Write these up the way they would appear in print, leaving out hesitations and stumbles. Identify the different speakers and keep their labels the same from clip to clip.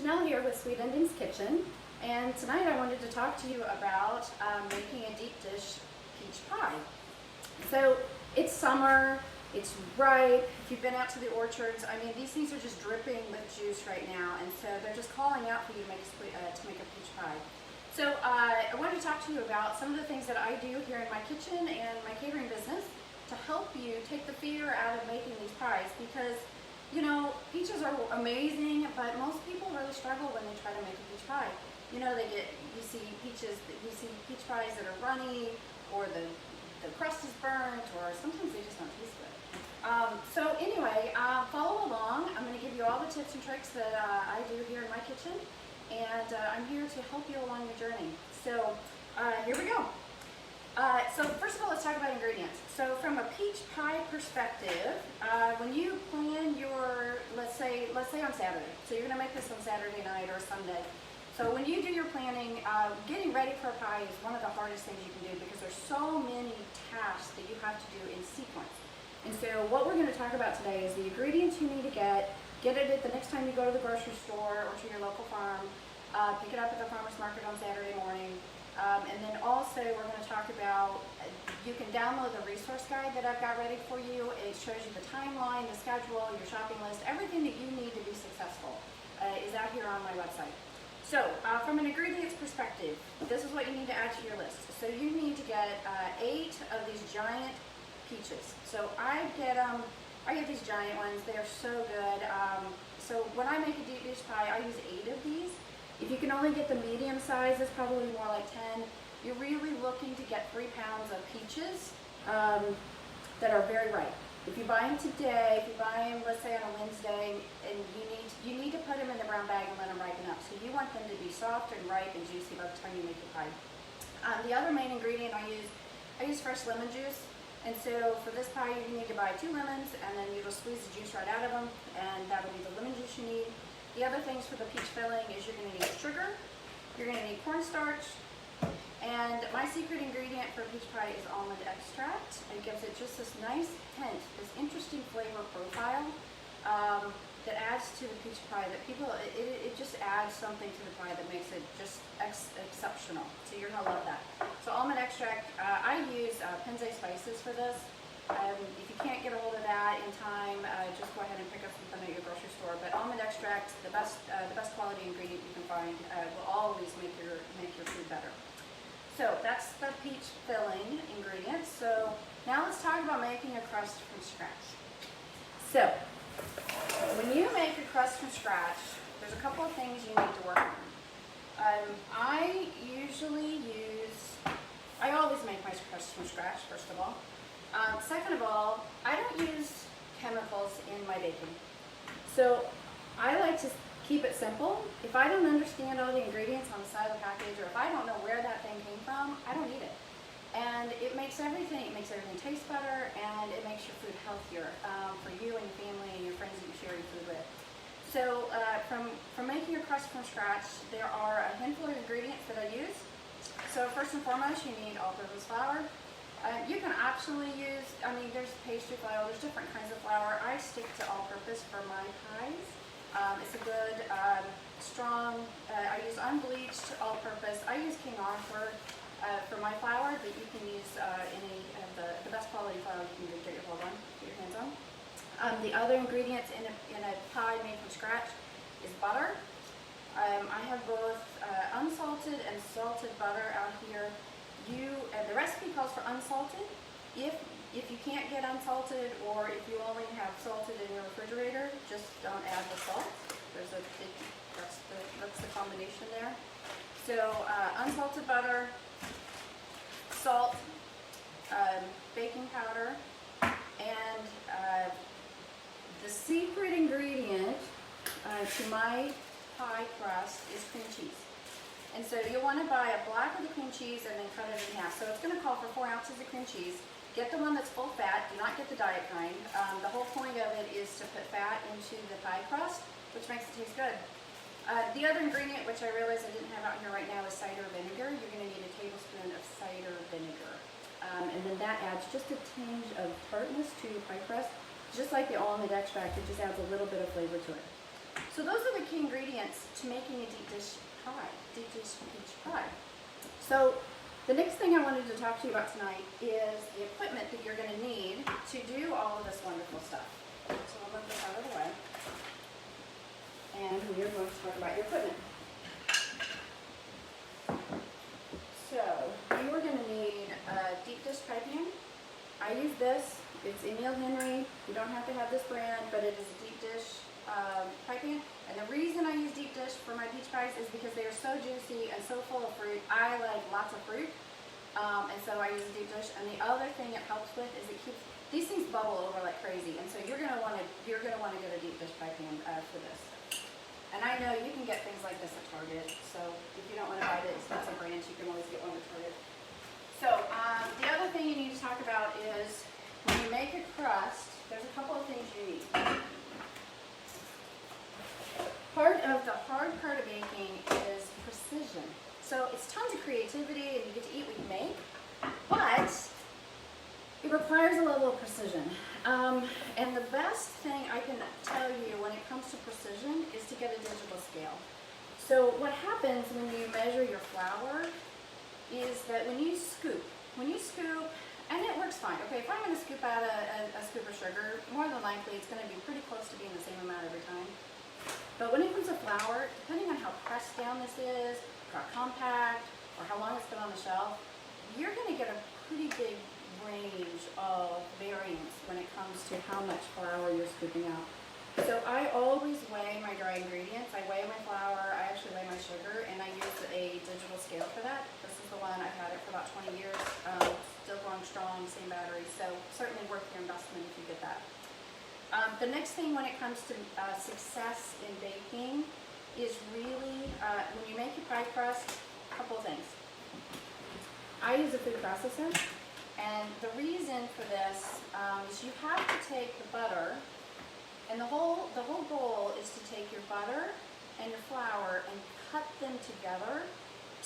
Speaker 1: Janelle here with Sweet Endings Kitchen, and tonight I wanted to talk to you about making a deep dish peach pie. So it's summer, it's ripe. If you've been out to the orchards, I mean, these things are just dripping with juice right now, and so they're just calling out for you to make a peach pie. So I wanted to talk to you about some of the things that I do here in my kitchen and my catering business to help you take the fear out of making these pies, because you know, peaches are amazing, but most people really struggle when they try to make a peach pie. You know, you see peach pies that are runny, or the crust is burnt, or sometimes they just don't taste good. So anyway, follow along. I'm going to give you all the tips and tricks that I do here in my kitchen, and I'm here to help you along your journey. So here we go. So first of all, let's talk about ingredients. So from a peach pie perspective, when you plan your, let's say on Saturday, so you're going to make this on Saturday night or Sunday. So when you do your planning, getting ready for a pie is one of the hardest things you can do, because there's so many tasks that you have to do in sequence. And so what we're going to talk about today is the ingredients you need to get it at the next time you go to the grocery store or to your local farm, pick it up at the farmer's market on Saturday morning. And then also we're going to talk about, you can download the resource guide that I've got ready for you. It shows you the timeline, the schedule, your shopping list, everything that you need to be successful is out here on my website. So from an ingredients perspective, this is what you need to add to your list. So you need to get 8 of these giant peaches. So I get these giant ones. They are so good. So when I make a deep dish pie, I use 8 of these. If you can only get the medium size, it's probably more like 10. You're really looking to get 3 pounds of peaches that are very ripe. If you buy them today, if you buy them, let's say on a Wednesday, and you need to put them in the brown bag and let them ripen up. So you want them to be soft and ripe and juicy by the time you make your pie. The other main ingredient I use fresh lemon juice. And so for this pie, you need to buy 2 lemons, and then you just squeeze the juice right out of them, and that'll be the lemon juice you need. The other things for the peach filling is you're going to need sugar, you're going to need cornstarch, and my secret ingredient for peach pie is almond extract. It gives it just this nice hint, this interesting flavor profile that adds to the peach pie. It just adds something to the pie that makes it just exceptional. So you're going to love that. So almond extract, I use Pennzoil Spices for this. If you can't get a hold of that in time, just go ahead and pick up something at your grocery store. But almond extract, the best quality ingredient you can find, will always make your food better. So that's the peach filling ingredients. So now let's talk about making a crust from scratch. So when you make a crust from scratch, there's a couple of things you need to work on. I always make my crust from scratch, first of all. Second of all, I don't use chemicals in my baking. So I like to keep it simple. If I don't understand all the ingredients on the side of the package, or if I don't know where that thing came from, I don't eat it. And it makes everything taste better, and it makes your food healthier for you and your family and your friends that you share your food with. So from making your crust from scratch, there are a handful of ingredients that I use. So first and foremost, you need all-purpose flour. You can optionally use, there's pastry flour, there's different kinds of flour. I stick to all-purpose for my pies. It's a good, strong, I use unbleached all-purpose. I use King Arthur for my flour, but you can use any of the best quality flour you can get your hands on. The other ingredients in a pie made from scratch is butter. I have both unsalted and salted butter out here. The recipe calls for unsalted. If you can't get unsalted, or if you only have salted in your refrigerator, just don't add the salt. That's the combination there. So unsalted butter, salt, baking powder, and the secret ingredient to my pie crust is cream cheese. And so you'll want to buy a block of the cream cheese and then cut it in half. So it's going to call for 4 ounces of cream cheese. Get the one that's full fat. Do not get the diet kind. The whole point of it is to put fat into the pie crust, which makes it taste good. The other ingredient, which I realize I didn't have out here right now, is cider vinegar. You're going to need a tablespoon of cider vinegar. And then that adds just a tinge of tartness to your pie crust. Just like the almond extract, it just adds a little bit of flavor to it. So those are the key ingredients to making a deep dish pie, deep dish peach pie. So the next thing I wanted to talk to you about tonight is the equipment that you're going to need to do all of this wonderful stuff. So I'll move this out of the way. And we are going to talk about your equipment. So you are going to need a deep dish pie pan. I use this. It's Emile Henry. You don't have to have this brand, but it is a deep dish pie pan. And the reason I use deep dish for my peach pies is because they are so juicy and so full of fruit. I like lots of fruit, and so I use a deep dish. And the other thing it helps with is it keeps these things bubble over like crazy. And so you're gonna want to get a deep dish pie pan for this. And I know you can get things like this at Target. So if you don't want to buy the expensive brands, you can always get one at Target. So the other thing you need to talk about is when you make a crust, there's a couple of things you need. Part of the hard part of baking is precision. So it's tons of creativity and you get to eat what you make, but it requires a level of precision. And the best thing I can tell you when it comes to precision is to get a digital scale. So what happens when you measure your flour is that when you scoop, and it works fine. Okay, if I'm going to scoop out a scoop of sugar, more than likely it's going to be pretty close to being the same amount every time. But when it comes to flour, depending on how pressed down this is, or how compact, or how long it's been on the shelf, you're going to get a pretty big range of variance when it comes to how much flour you're scooping out. So I always weigh my dry ingredients. I weigh my flour, I actually weigh my sugar, and I use a digital scale for that. This is the one, I've had it for about 20 years, still going strong, same battery, so certainly worth your investment if you get that. The next thing when it comes to success in baking is really, when you make your pie crust, a couple of things. I use a food processor, and the reason for this is you have to take the butter, and the whole goal is to take your butter and your flour and cut them together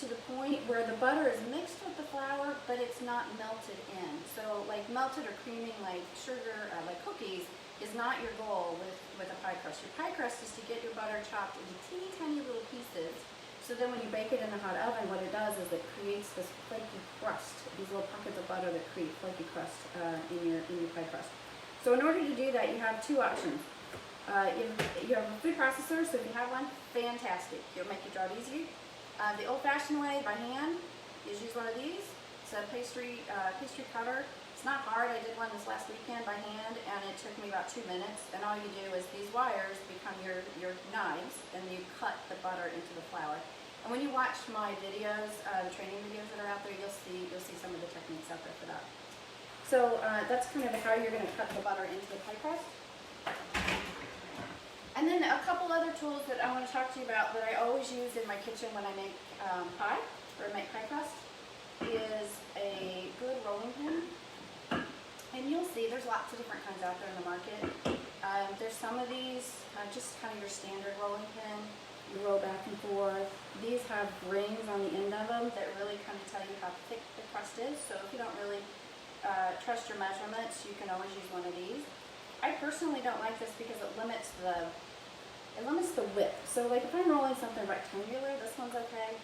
Speaker 1: to the point where the butter is mixed with the flour, but it's not melted in. So like melted or creaming like sugar, like cookies, is not your goal with a pie crust. Your pie crust is to get your butter chopped into teeny tiny little pieces, so then when you bake it in a hot oven, what it does is it creates this flaky crust, these little pockets of butter that create flaky crust in your pie crust. So in order to do that, you have two options. You have a food processor, so if you have one, fantastic. It'll make your job easier. The old-fashioned way, by hand, is use one of these. It's a pastry cutter. It's not hard. I did one this last weekend by hand, and it took me about 2 minutes. And all you do is these wires become your knives, and you cut the butter into the flour. And when you watch my videos, the training videos that are out there, you'll see some of the techniques out there for that. So that's kind of how you're going to cut the butter into the pie crust. And then a couple other tools that I want to talk to you about that I always use in my kitchen when I make pie, or make pie crust, is a good rolling pin. And you'll see there's lots of different kinds out there in the market. There's some of these, just kind of your standard rolling pin. You roll back and forth. These have rings on the end of them that really kind of tell you how thick the crust is. So if you don't really trust your measurements, you can always use one of these. I personally don't like this because it limits the width. So like if I'm rolling something rectangular, this one's okay.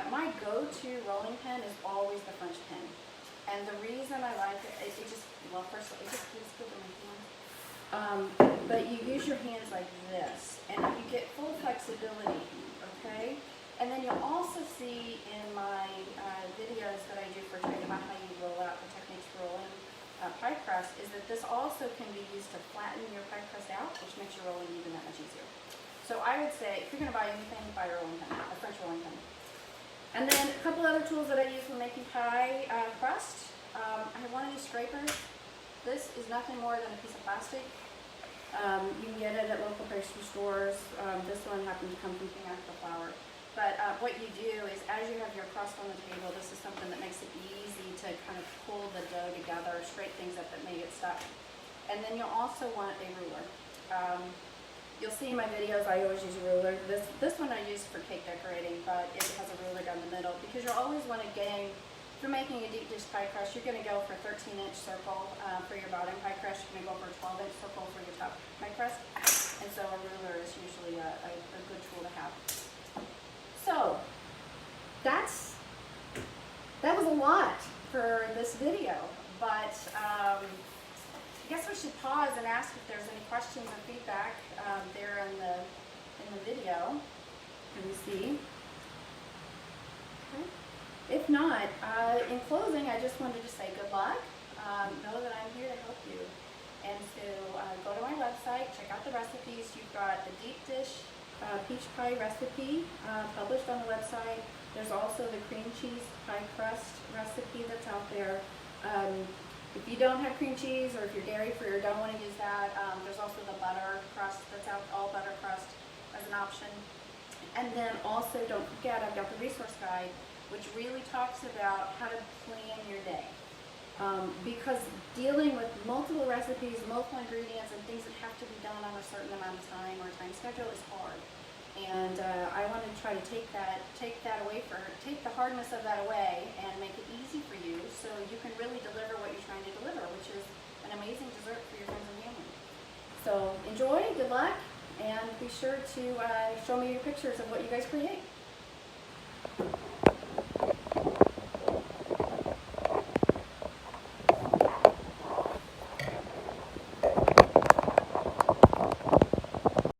Speaker 1: My go-to rolling pin is always the French pin. And the reason I like it, it just feels good in my hand. But you use your hands like this, and you get full flexibility, okay? And then you'll also see in my videos that I do for training about how you roll out, the techniques for rolling pie crust, is that this also can be used to flatten your pie crust out, which makes your rolling even that much easier. So I would say, if you're going to buy anything, buy a rolling pin, a French rolling pin. And then a couple other tools that I use when making pie crust. I have one of these scrapers. This is nothing more than a piece of plastic. You can get it at local pastry stores. This one happens to come from King After Flour. But what you do is, as you have your crust on the table, this is something that makes it easy to kind of pull the dough together, straighten things up that may get stuck. And then you'll also want a ruler. You'll see in my videos I always use a ruler. This one I use for cake decorating, but it has a ruler down the middle because you'll always want to gain. If you're making a deep dish pie crust, you're going to go for a 13-inch circle for your bottom pie crust. You're going to go for a 12-inch circle for your top pie crust. And so a ruler is usually lot for this video, but I guess we should pause and ask if there's any questions or feedback there in the video. Let me see. Okay. If not, in closing, I just wanted to say good luck. Know that I'm here to help you. And so go to my website, check out the recipes. You've got the deep dish peach pie recipe published on the website. There's also the cream cheese pie crust recipe that's out there. If you don't have cream cheese, or if you're dairy free or don't want to use that, there's also the butter crust that's out, all butter crust as an option. And then also, don't forget, I've got the resource guide, which really talks about how to plan your day. Because dealing with multiple recipes, multiple ingredients, and things that have to be done on a certain amount of time or time schedule is hard. And I want to try to take the hardness of that away and make it easy for you, so you can really deliver what you're trying to deliver, which is an amazing dessert for your friends and family. So enjoy, good luck, and be sure to show me your pictures of what you guys create.